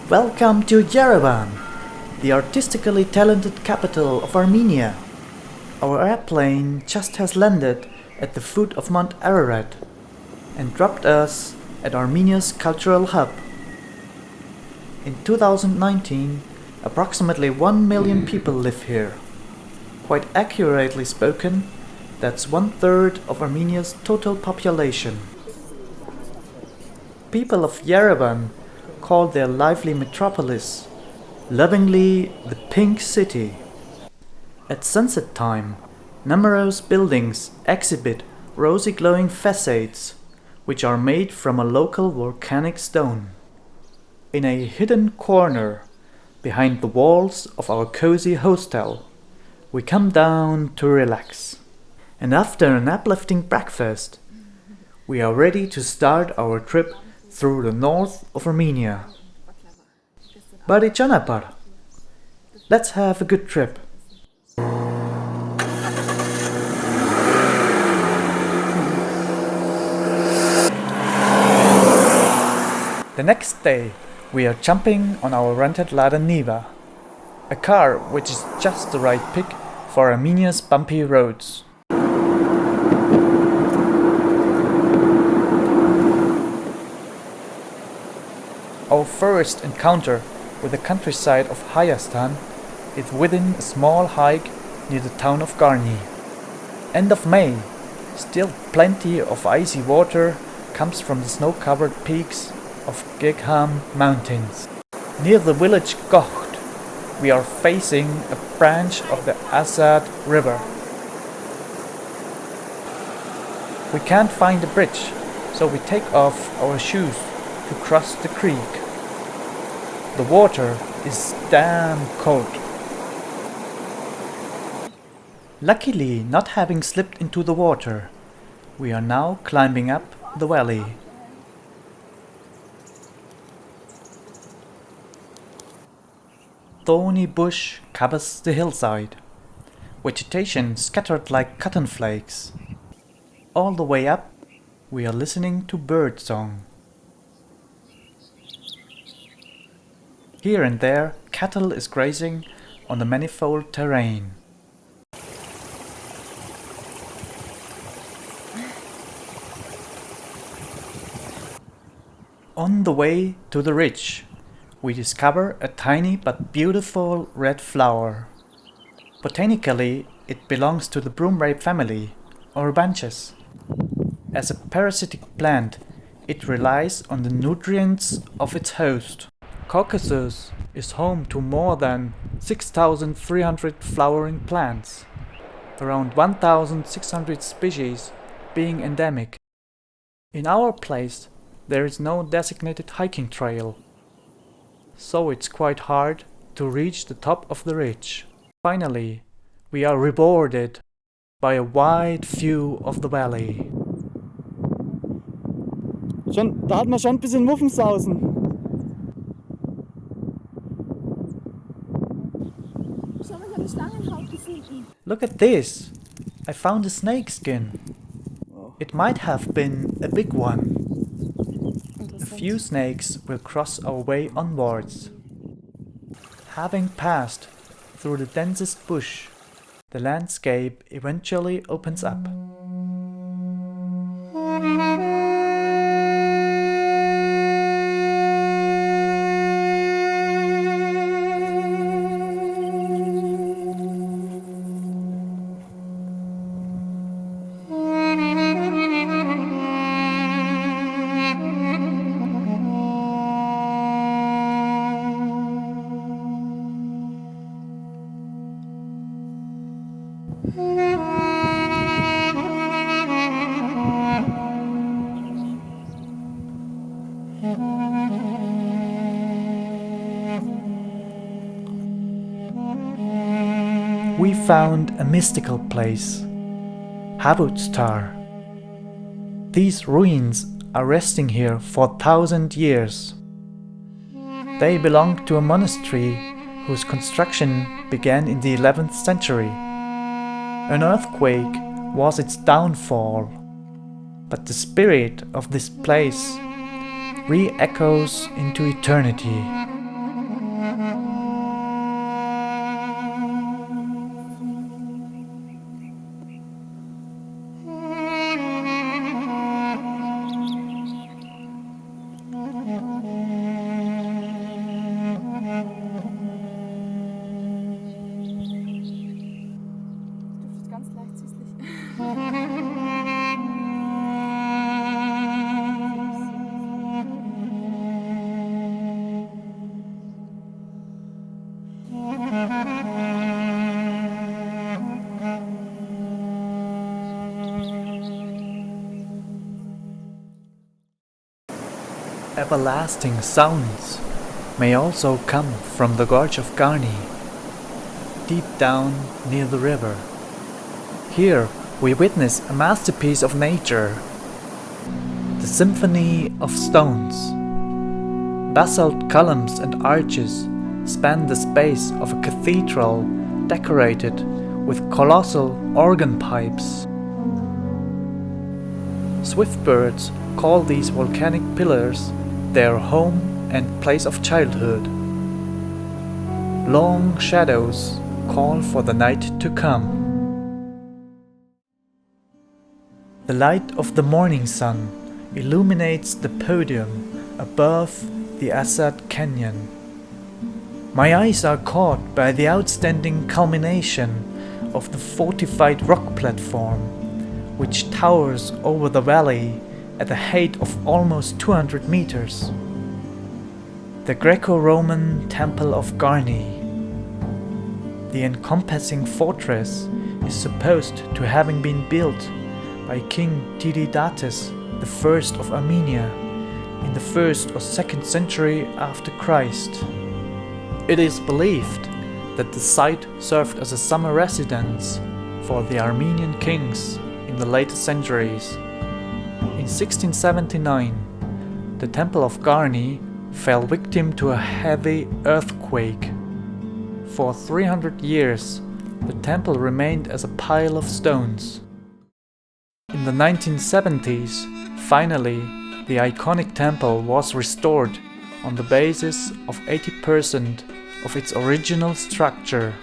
Welcome to Yerevan, the artistically talented capital of Armenia. Our airplane just has landed at the foot of Mount Ararat and dropped us at Armenia's cultural hub. In 2019, approximately 1 million people live here. Quite accurately spoken, that's 1/3 of Armenia's total population. People of Yerevan call their lively metropolis lovingly the Pink City. At sunset time, numerous buildings exhibit rosy glowing facades, which are made from a local volcanic stone. In a hidden corner, behind the walls of our cozy hostel, we come down to relax. And after an uplifting breakfast, we are ready to start our trip through the north of Armenia. Bari Chanapar, let's have a good trip. The next day, we are jumping on our rented Lada Niva, a car which is just the right pick for Armenia's bumpy roads. Our first encounter with the countryside of Hayastan is within a small hike near the town of Garni. End of May, still plenty of icy water comes from the snow-covered peaks of Gegham mountains. Near the village Goght, we are facing a branch of the Azat river. We can't find a bridge, so we take off our shoes to cross the creek. The water is damn cold. Luckily, not having slipped into the water, we are now climbing up the valley. Thorny bush covers the hillside, vegetation scattered like cotton flakes. All the way up, we are listening to bird song. Here and there, cattle is grazing on the manifold terrain. On the way to the ridge, we discover a tiny but beautiful red flower. Botanically, it belongs to the broomrape family, or bunches. As a parasitic plant, it relies on the nutrients of its host. Caucasus is home to more than 6,300 flowering plants, around 1,600 species being endemic. In our place, there is no designated hiking trail, so it's quite hard to reach the top of the ridge. Finally, we are rewarded by a wide view of the valley. Da hat man schon ein bisschen Muffensausen. Look at this! I found a snake skin. It might have been a big one. A few snakes will cross our way onwards. Having passed through the densest bush, the landscape eventually opens up. We found a mystical place, Havuts Tar. These ruins are resting here for 1,000 years. They belong to a monastery whose construction began in the 11th century. An earthquake was its downfall, but the spirit of this place re-echoes into eternity. everlasting sounds may also come from the gorge of Garni, deep down near the river. Here we witness a masterpiece of nature, the Symphony of Stones. Basalt columns and arches span the space of a cathedral decorated with colossal organ pipes. Swift birds call these volcanic pillars their home and place of childhood. Long shadows call for the night to come. The light of the morning sun illuminates the podium above the Azat canyon. My eyes are caught by the outstanding culmination of the fortified rock platform, which towers over the valley at a height of almost 200 meters. The Greco-Roman Temple of Garni. The encompassing fortress is supposed to having been built by King Tiridates I of Armenia in the 1st or 2nd century after Christ. It is believed that the site served as a summer residence for the Armenian kings in the later centuries. In 1679, the Temple of Garni fell victim to a heavy earthquake. For 300 years, the temple remained as a pile of stones. In the 1970s, finally, the iconic temple was restored on the basis of 80% of its original structure.